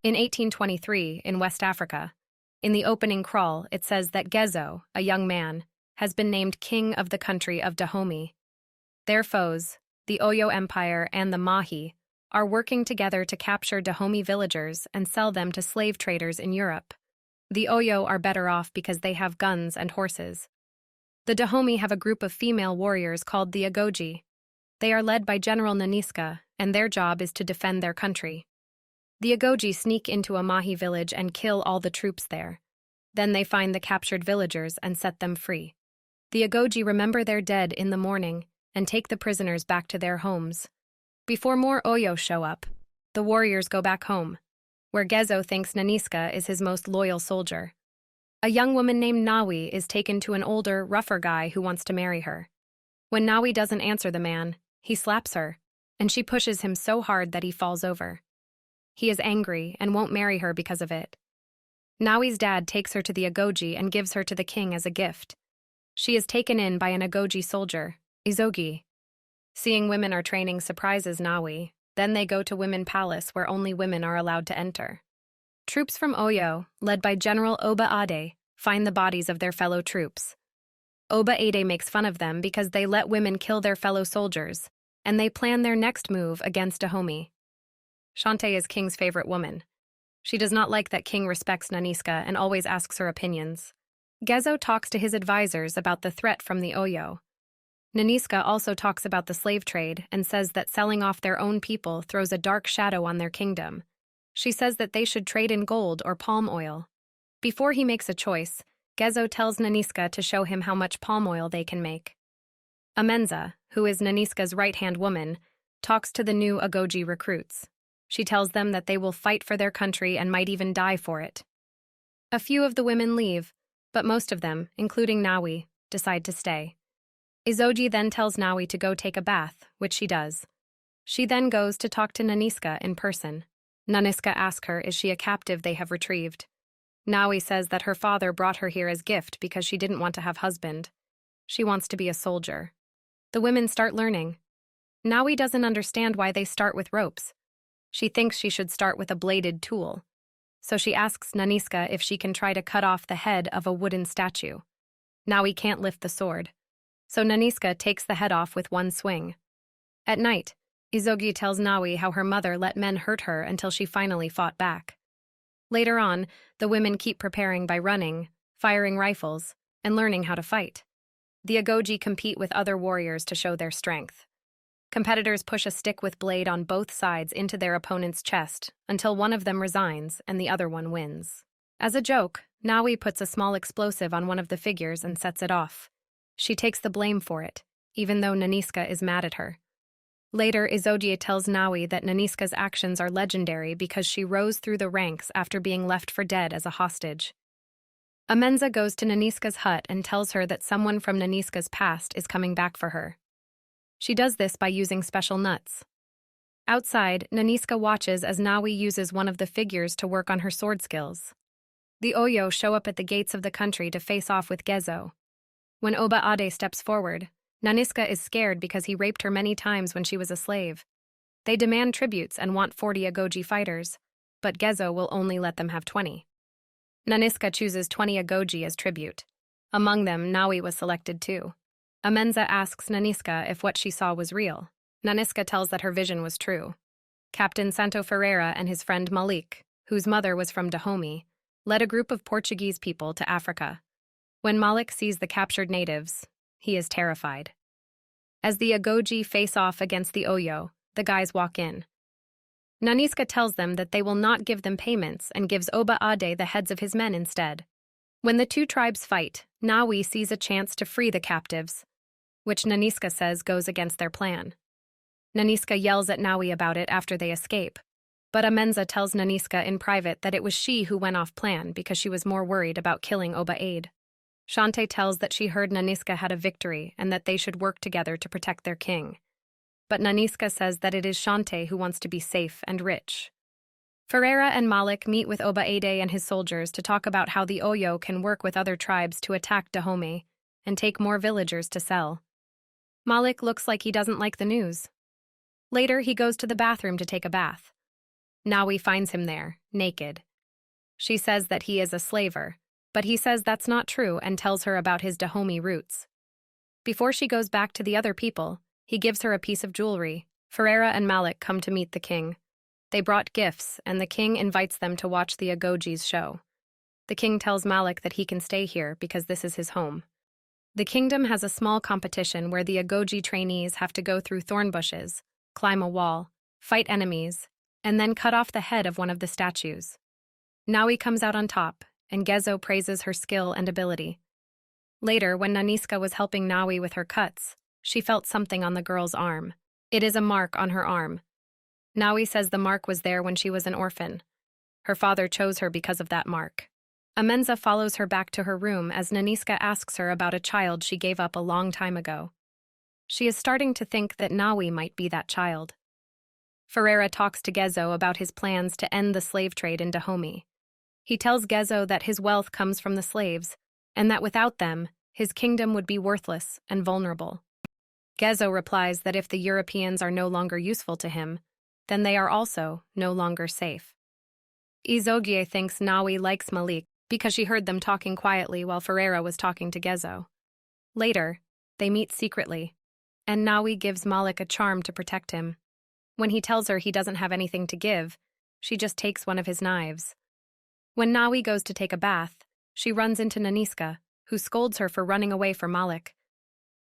In 1823, in West Africa, in the opening crawl, it says that Gezo, a young man, has been named king of the country of Dahomey. Their foes, the Oyo Empire and the Mahi, are working together to capture Dahomey villagers and sell them to slave traders in Europe. The Oyo are better off because they have guns and horses. The Dahomey have a group of female warriors called the Agoji. They are led by General Nanisca, and their job is to defend their country. The Agoji sneak into a Mahi village and kill all the troops there. Then they find the captured villagers and set them free. The Agoji remember their dead in the morning and take the prisoners back to their homes. Before more Oyo show up, the warriors go back home, where Gezo thinks Nanisca is his most loyal soldier. A young woman named Nawi is taken to an older, rougher guy who wants to marry her. When Nawi doesn't answer the man, he slaps her, and she pushes him so hard that he falls over. He is angry and won't marry her because of it. Nawi's dad takes her to the Agoji and gives her to the king as a gift. She is taken in by an Agoji soldier, Izogi. Seeing women are training surprises Nawi. Then they go to Women Palace where only women are allowed to enter. Troops from Oyo, led by General Oba Ade, find the bodies of their fellow troops. Oba Ade makes fun of them because they let women kill their fellow soldiers, and they plan their next move against Dahomey. Shante is King's favorite woman. She does not like that King respects Nanisca and always asks her opinions. Gezo talks to his advisors about the threat from the Oyo. Nanisca also talks about the slave trade and says that selling off their own people throws a dark shadow on their kingdom. She says that they should trade in gold or palm oil. Before he makes a choice, Gezo tells Nanisca to show him how much palm oil they can make. Amenza, who is Nanisca's right-hand woman, talks to the new Agoji recruits. She tells them that they will fight for their country and might even die for it. A few of the women leave, but most of them, including Nawi, decide to stay. Izoji then tells Nawi to go take a bath, which she does. She then goes to talk to Nanisca in person. Nanisca asks her is she a captive they have retrieved. Nawi says that her father brought her here as gift because she didn't want to have husband. She wants to be a soldier. The women start learning. Nawi doesn't understand why they start with ropes. She thinks she should start with a bladed tool. So she asks Nanisca if she can try to cut off the head of a wooden statue. Nawi can't lift the sword. So Nanisca takes the head off with one swing. At night, Izogi tells Nawi how her mother let men hurt her until she finally fought back. Later on, the women keep preparing by running, firing rifles, and learning how to fight. The Agoji compete with other warriors to show their strength. Competitors push a stick with blade on both sides into their opponent's chest until one of them resigns and the other one wins. As a joke, Nawi puts a small explosive on one of the figures and sets it off. She takes the blame for it, even though Nanisca is mad at her. Later, Izoji tells Nawi that Nanisca's actions are legendary because she rose through the ranks after being left for dead as a hostage. Amenza goes to Nanisca's hut and tells her that someone from Nanisca's past is coming back for her. She does this by using special nuts. Outside, Nanisca watches as Nawi uses one of the figures to work on her sword skills. The Oyo show up at the gates of the country to face off with Gezo. When Oba Ade steps forward, Nanisca is scared because he raped her many times when she was a slave. They demand tributes and want 40 Agoji fighters, but Gezo will only let them have 20. Nanisca chooses 20 Agoji as tribute. Among them, Nawi was selected too. Amenza asks Nanisca if what she saw was real. Nanisca tells that her vision was true. Captain Santo Ferreira and his friend Malik, whose mother was from Dahomey, led a group of Portuguese people to Africa. When Malik sees the captured natives, he is terrified. As the Agoji face off against the Oyo, the guys walk in. Nanisca tells them that they will not give them payments and gives Oba Ade the heads of his men instead. When the two tribes fight, Nawi sees a chance to free the captives, which Nanisca says goes against their plan. Nanisca yells at Nawi about it after they escape, but Amenza tells Nanisca in private that it was she who went off plan because she was more worried about killing Oba Ade. Shante tells that she heard Nanisca had a victory and that they should work together to protect their king. But Nanisca says that it is Shante who wants to be safe and rich. Ferreira and Malik meet with Oba Ade and his soldiers to talk about how the Oyo can work with other tribes to attack Dahomey and take more villagers to sell. Malik looks like he doesn't like the news. Later, he goes to the bathroom to take a bath. Nawi finds him there, naked. She says that he is a slaver, but he says that's not true and tells her about his Dahomey roots. Before she goes back to the other people, he gives her a piece of jewelry. Ferreira and Malik come to meet the king. They brought gifts, and the king invites them to watch the Agoji's show. The king tells Malik that he can stay here because this is his home. The kingdom has a small competition where the Agoji trainees have to go through thorn bushes, climb a wall, fight enemies, and then cut off the head of one of the statues. Nawi comes out on top, and Gezo praises her skill and ability. Later, when Nanisca was helping Nawi with her cuts, she felt something on the girl's arm. It is a mark on her arm. Nawi says the mark was there when she was an orphan. Her father chose her because of that mark. Amenza follows her back to her room as Nanisca asks her about a child she gave up a long time ago. She is starting to think that Nawi might be that child. Ferreira talks to Gezo about his plans to end the slave trade in Dahomey. He tells Gezo that his wealth comes from the slaves, and that without them, his kingdom would be worthless and vulnerable. Gezo replies that if the Europeans are no longer useful to him, then they are also no longer safe. Agoji thinks Nawi likes Malik because she heard them talking quietly while Ferreira was talking to Gezo. Later, they meet secretly, and Nawi gives Malik a charm to protect him. When he tells her he doesn't have anything to give, she just takes one of his knives. When Nawi goes to take a bath, she runs into Nanisca, who scolds her for running away from Malik.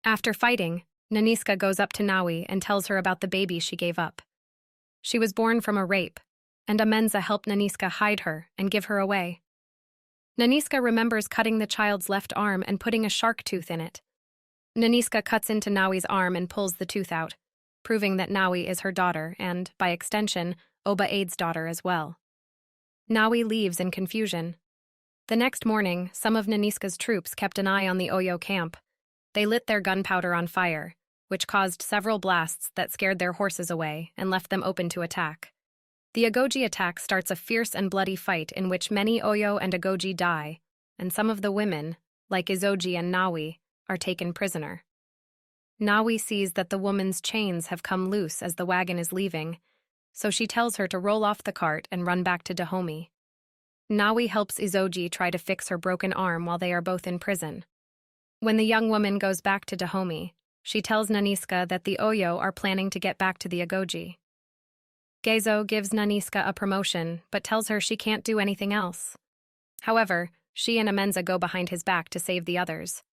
After fighting, Nanisca goes up to Nawi and tells her about the baby she gave up. She was born from a rape, and Amenza helped Nanisca hide her and give her away. Nanisca remembers cutting the child's left arm and putting a shark tooth in it. Nanisca cuts into Nawi's arm and pulls the tooth out, proving that Nawi is her daughter and, by extension, Oba Aid's daughter as well. Nawi leaves in confusion. The next morning, some of Nanisca's troops kept an eye on the Oyo camp. They lit their gunpowder on fire, which caused several blasts that scared their horses away and left them open to attack. The Agoji attack starts a fierce and bloody fight in which many Oyo and Agoji die, and some of the women, like Agoji and Nawi, are taken prisoner. Nawi sees that the woman's chains have come loose as the wagon is leaving, so she tells her to roll off the cart and run back to Dahomey. Nawi helps Agoji try to fix her broken arm while they are both in prison. When the young woman goes back to Dahomey, she tells Nanisca that the Oyo are planning to get back to the Agoji. Gezo gives Nanisca a promotion, but tells her she can't do anything else. However, she and Amenza go behind his back to save the others.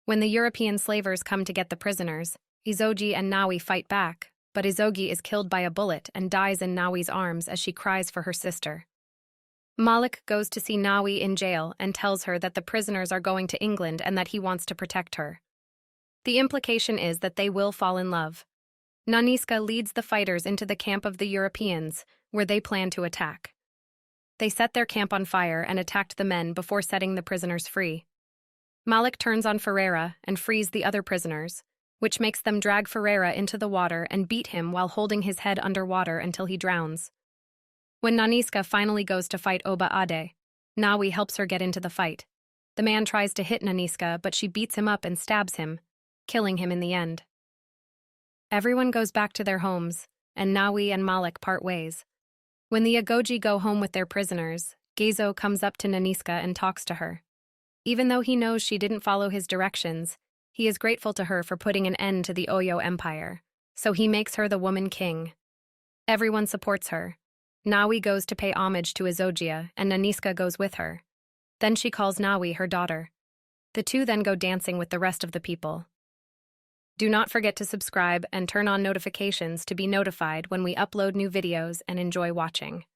When the European slavers come to get the prisoners, Agoji and Nawi fight back, but Agoji is killed by a bullet and dies in Nawi's arms as she cries for her sister. Malik goes to see Nawi in jail and tells her that the prisoners are going to England and that he wants to protect her. The implication is that they will fall in love. Nanisca leads the fighters into the camp of the Europeans, where they plan to attack. They set their camp on fire and attacked the men before setting the prisoners free. Malik turns on Ferreira and frees the other prisoners, which makes them drag Ferreira into the water and beat him while holding his head underwater until he drowns. When Nanisca finally goes to fight Oba Ade, Nawi helps her get into the fight. The man tries to hit Nanisca, but she beats him up and stabs him, killing him in the end. Everyone goes back to their homes, and Nawi and Malik part ways. When the Agoji go home with their prisoners, Gezo comes up to Nanisca and talks to her. Even though he knows she didn't follow his directions, he is grateful to her for putting an end to the Oyo Empire, so he makes her the woman king. Everyone supports her. Nawi goes to pay homage to Agoji, and Nanisca goes with her. Then she calls Nawi her daughter. The two then go dancing with the rest of the people. Do not forget to subscribe and turn on notifications to be notified when we upload new videos and enjoy watching.